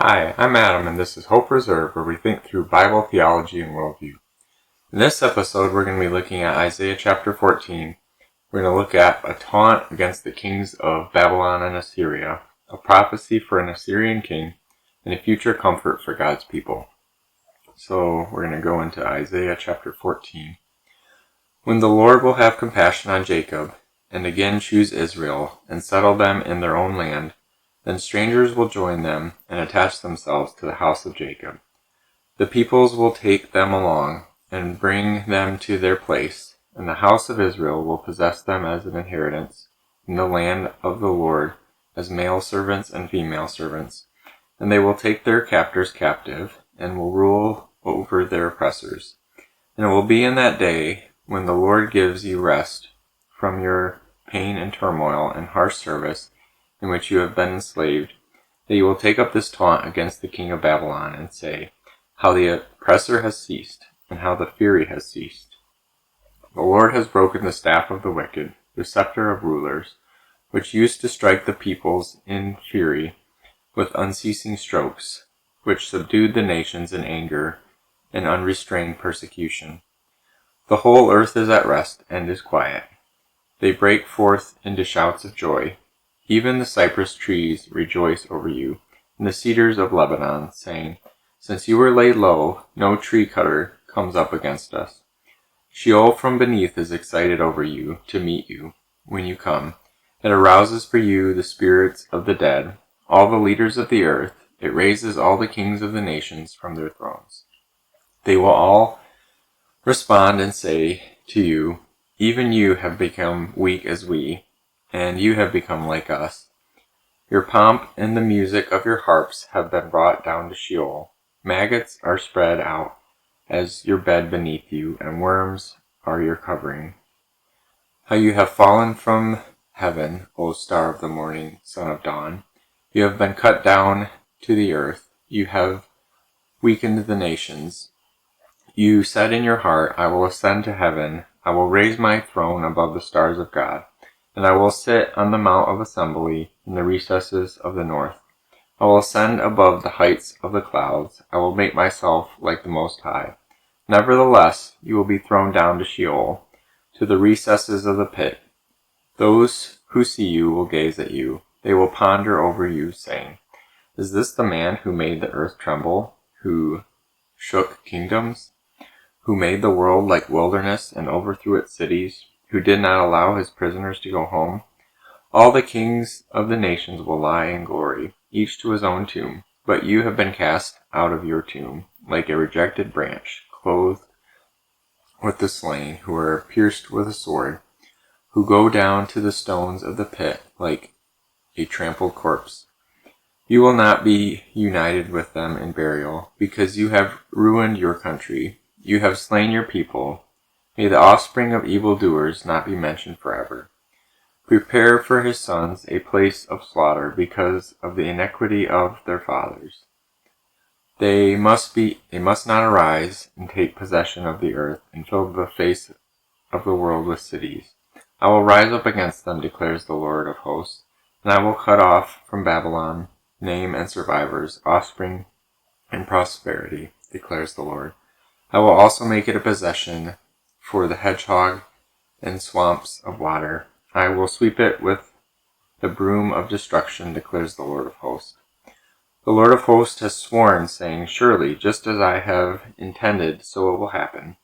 Hi, I'm Adam, and this is Hope Reserve, where we think through Bible theology and worldview. In this episode, we're going to be looking at Isaiah chapter 14. We're going to look at a taunt against the kings of Babylon and Assyria, a prophecy for an Assyrian king, and a future comfort for God's people. So we're going to go into Isaiah chapter 14. When the Lord will have compassion on Jacob, and again choose Israel, and settle them in their own land, then strangers will join them and attach themselves to the house of Jacob. The peoples will take them along and bring them to their place, and the house of Israel will possess them as an inheritance in the land of the Lord as male servants and female servants. And they will take their captors captive and will rule over their oppressors. And it will be in that day when the Lord gives you rest from your pain and turmoil and harsh service in which you have been enslaved, that you will take up this taunt against the king of Babylon and say, how the oppressor has ceased, and how the fury has ceased. The Lord has broken the staff of the wicked, the scepter of rulers, which used to strike the peoples in fury with unceasing strokes, which subdued the nations in anger and unrestrained persecution. The whole earth is at rest and is quiet. They break forth into shouts of joy. Even the cypress trees rejoice over you, and the cedars of Lebanon, saying, since you were laid low, no tree cutter comes up against us. Sheol from beneath is excited over you to meet you when you come. It arouses for you the spirits of the dead, all the leaders of the earth. It raises all the kings of the nations from their thrones. They will all respond and say to you, even you have become weak as we, and you have become like us. Your pomp and the music of your harps have been brought down to Sheol. Maggots are spread out as your bed beneath you, and worms are your covering. How you have fallen from heaven, O star of the morning, son of dawn. You have been cut down to the earth. You have weakened the nations. You said in your heart, I will ascend to heaven. I will raise my throne above the stars of God. And I will sit on the mount of assembly in the recesses of the north. I will ascend above the heights of the clouds. I will make myself like the Most High. Nevertheless, you will be thrown down to Sheol, to the recesses of the pit. Those who see you will gaze at you. They will ponder over you, saying, is this the man who made the earth tremble, who shook kingdoms, who made the world like wilderness and overthrew its cities, who did not allow his prisoners to go home? All the kings of the nations will lie in glory, each to his own tomb. But you have been cast out of your tomb, like a rejected branch, clothed with the slain, who are pierced with a sword, who go down to the stones of the pit like a trampled corpse. You will not be united with them in burial, because you have ruined your country. You have slain your people. May the offspring of evildoers not be mentioned forever. Prepare for his sons a place of slaughter because of the iniquity of their fathers. They must not arise and take possession of the earth and fill the face of the world with cities. I will rise up against them, declares the Lord of hosts, and I will cut off from Babylon name and survivors, offspring and prosperity, declares the Lord. I will also make it a possession for the hedgehog and swamps of water. I will sweep it with the broom of destruction, declares the Lord of hosts. The Lord of hosts has sworn, saying, surely, just as I have intended, so it will happen.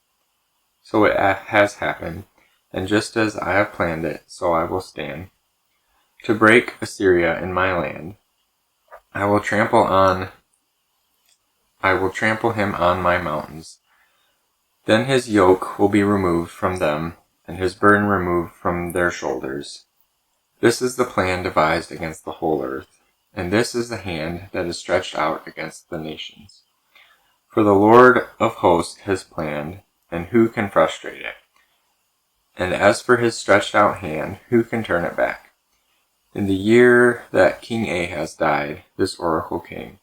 So it has happened, and just as I have planned it, so I will stand. To break Assyria in my land, I will trample him on my mountains. Then his yoke will be removed from them, and his burden removed from their shoulders. This is the plan devised against the whole earth, and this is the hand that is stretched out against the nations. For the Lord of hosts has planned, and who can frustrate it? And as for his stretched out hand, who can turn it back? In the year that King Ahaz died, this oracle came.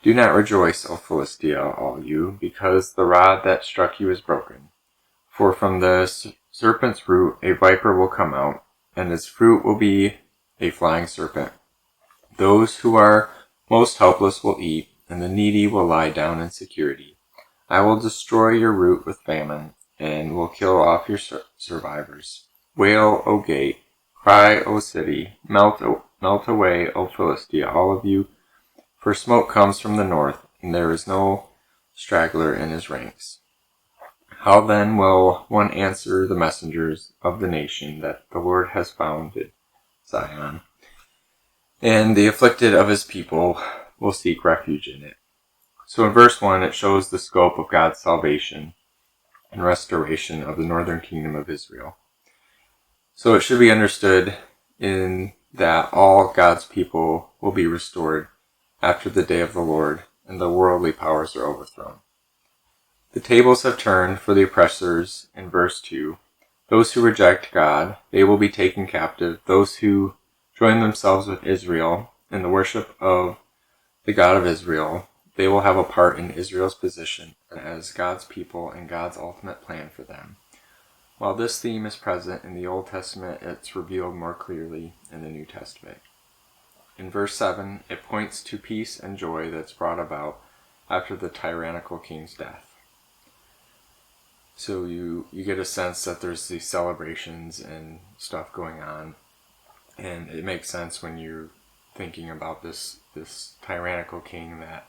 Do not rejoice, O Philistia, all you, because the rod that struck you is broken. For from the serpent's root a viper will come out, and its fruit will be a flying serpent. Those who are Most helpless will eat, and the needy will lie down in security. I will destroy your root with famine, and will kill off your survivors. Wail, O gate! Cry, O city! Melt away, O Philistia, all of you, for smoke comes from the north, and there is no straggler in his ranks. How then will one answer the messengers of the nation that the Lord has founded Zion, and the afflicted of his people will seek refuge in it? So in verse 1, it shows the scope of God's salvation and restoration of the northern kingdom of Israel. So it should be understood in that all God's people will be restored after the day of the Lord, and the worldly powers are overthrown. The tables have turned for the oppressors in verse 2. Those who reject God, they will be taken captive. Those who join themselves with Israel in the worship of the God of Israel, they will have a part in Israel's position as God's people and God's ultimate plan for them. While this theme is present in the Old Testament, it's revealed more clearly in the New Testament. In verse 7, it points to peace and joy that's brought about after the tyrannical king's death. So you get a sense that there's these celebrations and stuff going on, and it makes sense when you're thinking about this tyrannical king that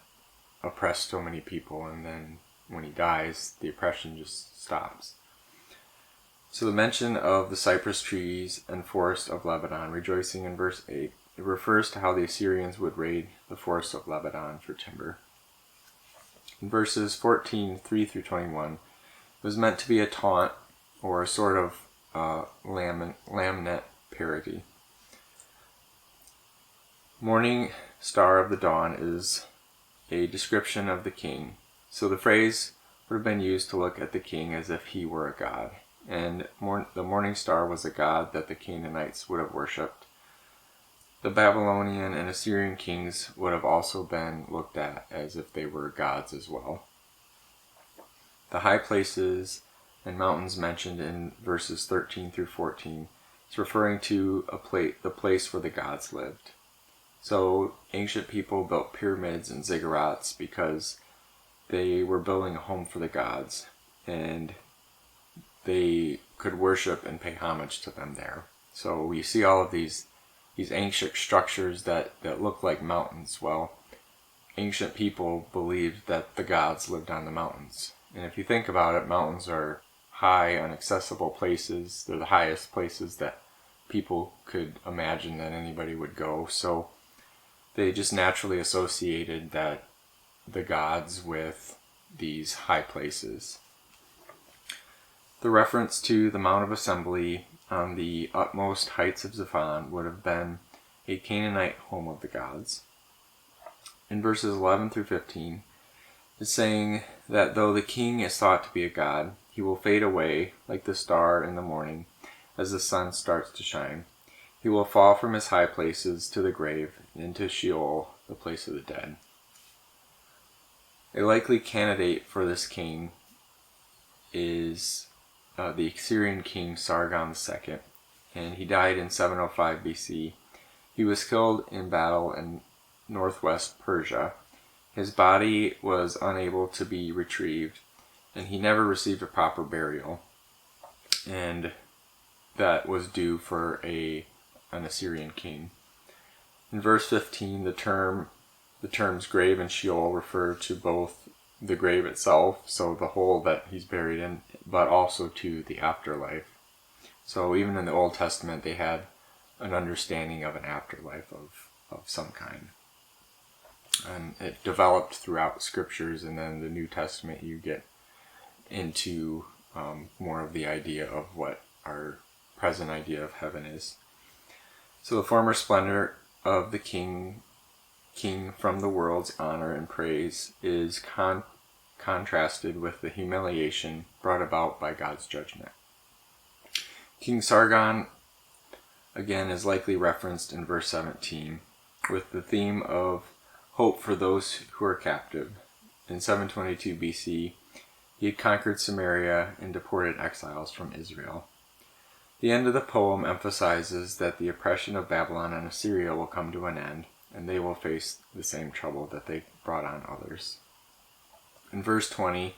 oppressed so many people, and then when he dies, the oppression just stops. So the mention of the cypress trees and forest of Lebanon rejoicing in verse 8, it refers to how the Assyrians would raid the forests of Lebanon for timber. In verses 14, 3 through 21, it was meant to be a taunt or a sort of lamnet parody. Morning star of the dawn is a description of the king. So the phrase would have been used to look at the king as if he were a god. And the morning star was a god that the Canaanites would have worshipped. The Babylonian and Assyrian kings would have also been looked at as if they were gods as well. The high places and mountains mentioned in verses 13 through 14 is referring to the place where the gods lived. So ancient people built pyramids and ziggurats because they were building a home for the gods, and they could worship and pay homage to them there. So we see all of these ancient structures that look like mountains. Well, ancient people believed that the gods lived on the mountains. And if you think about it, mountains are high, inaccessible places. They're the highest places that people could imagine that anybody would go. So they just naturally associated the gods with these high places. The reference to the Mount of Assembly on the utmost heights of Zaphon would have been a Canaanite home of the gods. In verses 11 through 15, it's saying that though the king is thought to be a god, he will fade away like the star in the morning as the sun starts to shine. He will fall from his high places to the grave, and into Sheol, the place of the dead. A likely candidate for this king is the Assyrian King Sargon II, and he died in 705 BC. He was killed in battle in northwest Persia. His body was unable to be retrieved, and he never received a proper burial, and that was due for an Assyrian king. In verse 15, the terms grave and Sheol refer to both the grave itself, so the hole that he's buried in, but also to the afterlife. So even in the Old Testament, they had an understanding of an afterlife of some kind. And it developed throughout scriptures, and then the New Testament you get into more of the idea of what our present idea of heaven is. So the former splendor of the king from the world's honor and praise is contrasted with the humiliation brought about by God's judgment. King Sargon, again, is likely referenced in verse 17 with the theme of hope for those who are captive. In 722 BC, he had conquered Samaria and deported exiles from Israel. The end of the poem emphasizes that the oppression of Babylon and Assyria will come to an end, and they will face the same trouble that they brought on others. In verse 20,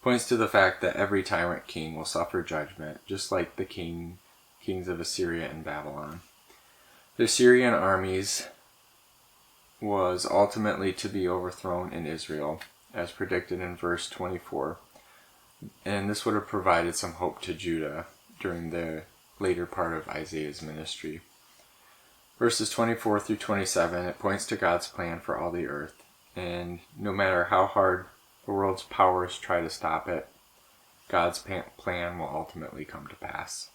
points to the fact that every tyrant king will suffer judgment, just like the kings of Assyria and Babylon. The Assyrian armies was ultimately to be overthrown in Israel, as predicted in verse 24, and this would have provided some hope to Judah during the later part of Isaiah's ministry. Verses 24 through 27, it points to God's plan for all the earth, and no matter how hard the world's powers try to stop it, God's plan will ultimately come to pass.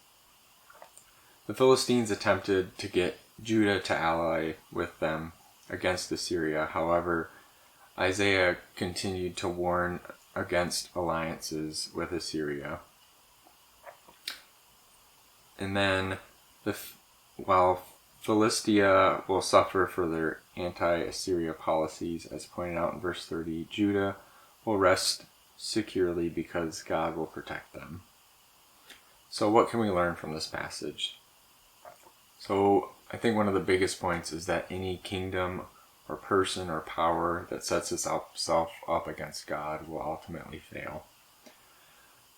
The Philistines attempted to get Judah to ally with them against Assyria. However, Isaiah continued to warn against alliances with Assyria. And then, while Philistia will suffer for their anti-Assyria policies, as pointed out in verse 30, Judah will rest securely because God will protect them. So what can we learn from this passage? So I think one of the biggest points is that any kingdom or person or power that sets itself up against God will ultimately fail.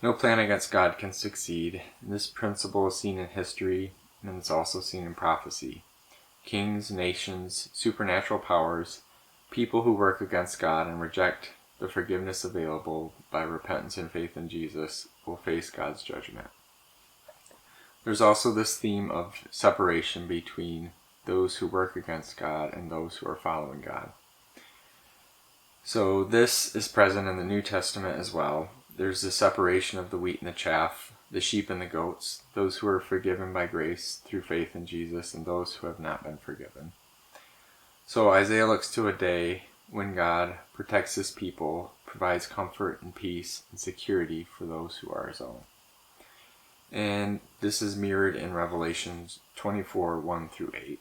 No plan against God can succeed. This principle is seen in history, and it's also seen in prophecy. Kings, nations, supernatural powers, people who work against God and reject the forgiveness available by repentance and faith in Jesus will face God's judgment. There's also this theme of separation between those who work against God and those who are following God. So this is present in the New Testament as well. There's the separation of the wheat and the chaff, the sheep and the goats, those who are forgiven by grace through faith in Jesus and those who have not been forgiven. So Isaiah looks to a day when God protects his people, provides comfort and peace and security for those who are his own. And this is mirrored in Revelation 24, 1 through 8.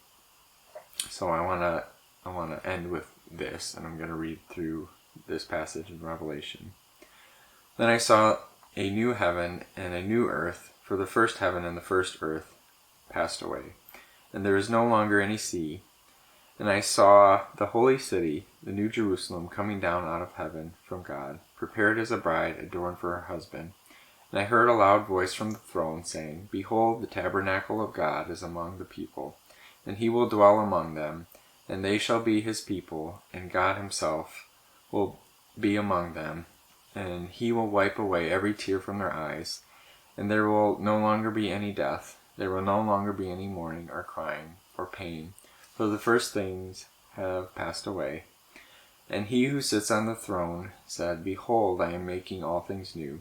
So I want to end with this, and I'm going to read through this passage in Revelation. Then I saw a new heaven and a new earth, for the first heaven and the first earth passed away, and there is no longer any sea. And I saw the holy city, the new Jerusalem, coming down out of heaven from God, prepared as a bride adorned for her husband. And I heard a loud voice from the throne saying, Behold, the tabernacle of God is among the people, and he will dwell among them, and they shall be his people, and God himself will be among them, and he will wipe away every tear from their eyes, and there will no longer be any death, there will no longer be any mourning or crying or pain, for the first things have passed away. And he who sits on the throne said, Behold, I am making all things new.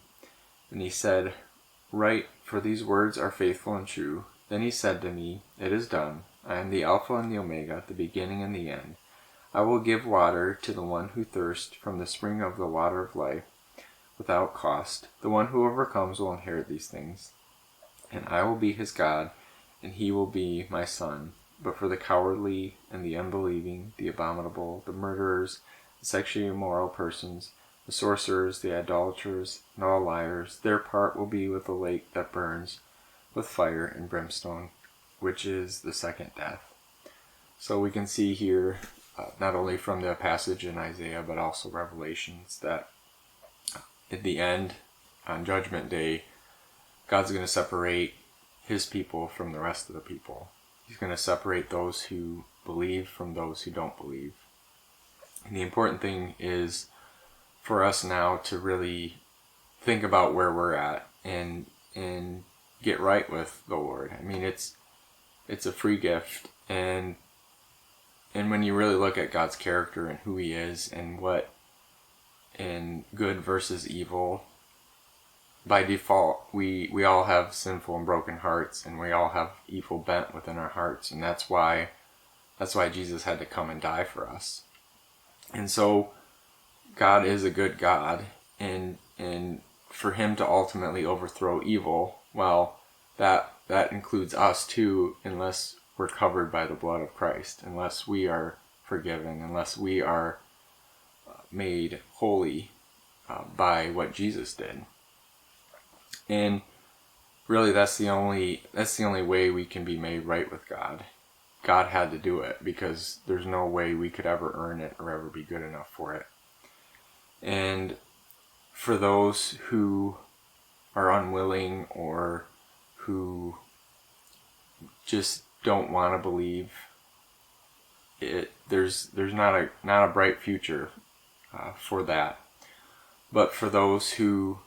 And he said, Write, for these words are faithful and true. Then he said to me, It is done. I am the Alpha and the Omega, the beginning and the end. I will give water to the one who thirsts from the spring of the water of life, without cost. The one who overcomes will inherit these things. And I will be his God, and he will be my son. But for the cowardly and the unbelieving, the abominable, the murderers, the sexually immoral persons, the sorcerers, the idolaters, and all liars, their part will be with the lake that burns with fire and brimstone, which is the second death. So we can see here, not only from the passage in Isaiah, but also Revelations, that at the end, on Judgment Day, God's going to separate his people from the rest of the people. He's going to separate those who believe from those who don't believe. And the important thing is for us now to really think about where we're at and get right with the Lord. I mean, it's a free gift, and when you really look at God's character and who he is and what in good versus evil, by default we all have sinful and broken hearts, and we all have evil bent within our hearts, and that's why Jesus had to come and die for us. And so God is a good God, and for him to ultimately overthrow evil, well, that includes us too, unless we're covered by the blood of Christ, unless we are forgiven, unless we are made holy by what Jesus did. And really that's the only way we can be made right with God. God had to do it because there's no way we could ever earn it or ever be good enough for it. And for those who are unwilling or who just don't want to believe it, there's not a bright future for that. But for those who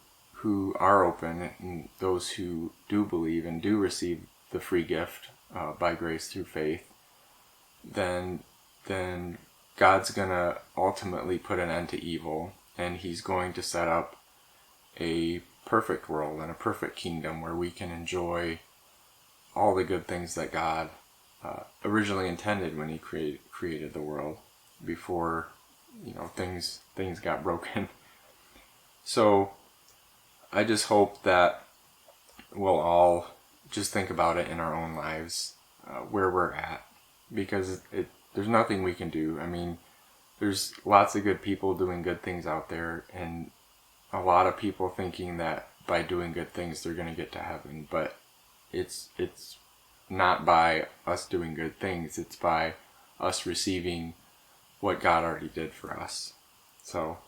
are open and those who do believe and do receive the free gift by grace through faith, then God's gonna ultimately put an end to evil, and He's going to set up a perfect world and a perfect kingdom where we can enjoy all the good things that God originally intended when He created the world before things got broken. So I just hope that we'll all just think about it in our own lives, where we're at, because there's nothing we can do. I mean, there's lots of good people doing good things out there, and a lot of people thinking that by doing good things they're going to get to heaven, but it's not by us doing good things, it's by us receiving what God already did for us. So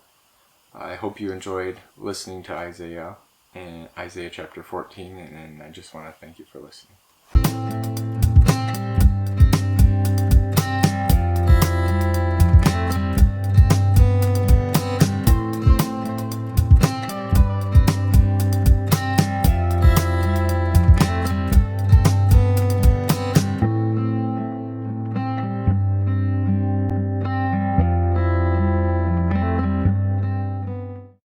I hope you enjoyed listening to Isaiah and Isaiah chapter 14, and I just want to thank you for listening.